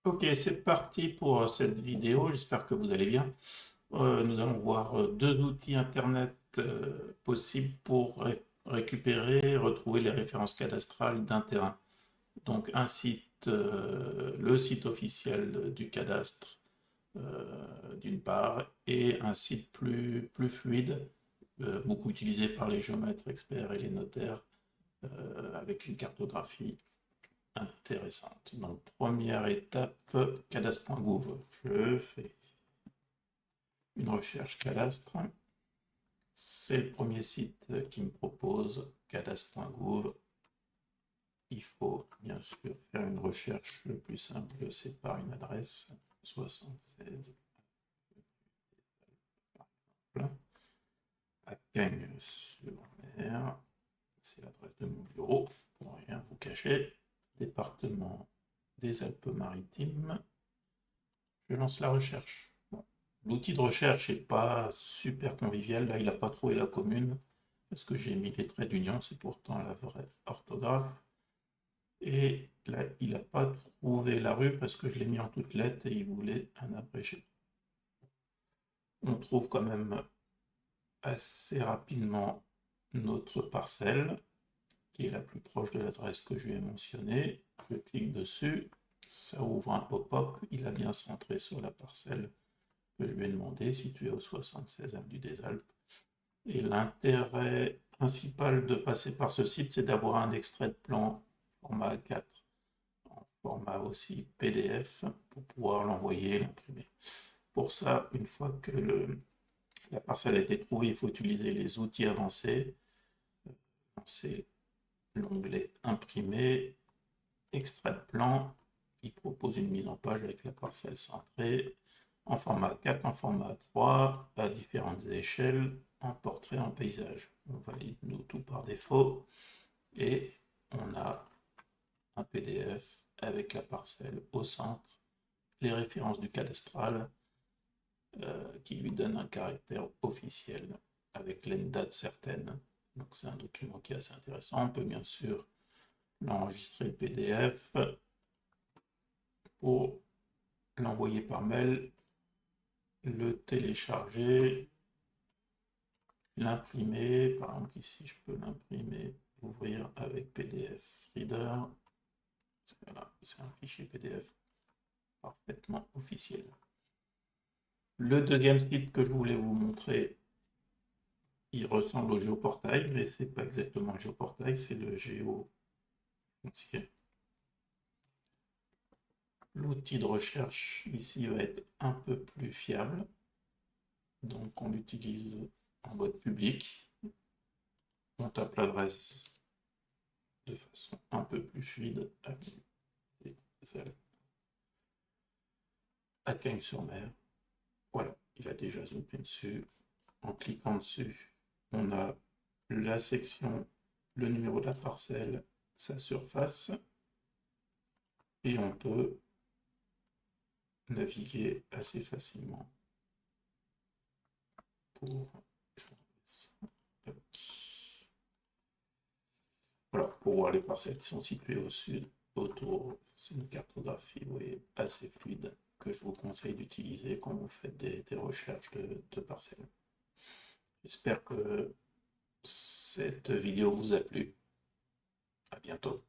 Ok, c'est parti pour cette vidéo. J'espère que vous allez bien. Nous allons voir deux outils Internet possibles pour récupérer, retrouver les références cadastrales d'un terrain. Donc un site, le site officiel du cadastre d'une part, et un site plus fluide, beaucoup utilisé par les géomètres experts et les notaires, avec une cartographie intéressante. Donc, première étape, cadastre.gouv. Je fais une recherche cadastre. C'est le premier site qui me propose cadastre.gouv. Il faut bien sûr faire une recherche. Le plus simple, c'est par une adresse 76 à Cagnes-sur-Mer. C'est l'adresse de mon bureau, pour rien vous cacher. Département des Alpes-Maritimes. Je lance la recherche. Bon. L'outil de recherche n'est pas super convivial. Là, il n'a pas trouvé la commune parce que j'ai mis les traits d'union. C'est pourtant la vraie orthographe. Et là, il n'a pas trouvé la rue parce que je l'ai mis en toutes lettres et il voulait un abrégé. On trouve quand même assez rapidement notre parcelle qui est la plus proche de l'adresse que je lui ai mentionnée. Je clique dessus. Ça ouvre un pop-up. Il a bien centré sur la parcelle que je lui ai demandé, situé au 76 avenue des Alpes. Et l'intérêt principal de passer par ce site, c'est d'avoir un extrait de plan format A4, en format aussi PDF, pour pouvoir l'envoyer et l'imprimer. Pour ça, une fois que la parcelle a été trouvée, il faut utiliser les outils avancés. C'est l'onglet imprimer, extrait de plan, qui propose une mise en page avec la parcelle centrée, en format 4, en format 3, à différentes échelles, en portrait, en paysage. On valide nous tout par défaut et on a un PDF avec la parcelle au centre, les références du cadastral qui lui donne un caractère officiel avec une date certaine. Donc c'est un document qui est assez intéressant. On peut bien sûr l'enregistrer le PDF pour l'envoyer par mail, le télécharger, l'imprimer. Par exemple, ici, je peux l'imprimer, ouvrir avec PDF Reader. Voilà, c'est un fichier PDF parfaitement officiel. Le deuxième site que je voulais vous montrer, il ressemble au géoportail, mais c'est pas exactement le géoportail, c'est le géofoncier. L'outil de recherche ici va être un peu plus fiable, donc on l'utilise en mode public. On tape l'adresse de façon un peu plus fluide à Cagnes-sur-Mer. Voilà, il a déjà zoomé dessus. En cliquant dessus, on a la section, le numéro de la parcelle, sa surface, et on peut naviguer assez facilement pour... Voilà, pour voir les parcelles qui sont situées au sud, autour. C'est une cartographie, vous voyez, assez fluide que je vous conseille d'utiliser quand vous faites des recherches de parcelles. J'espère que cette vidéo vous a plu. À bientôt.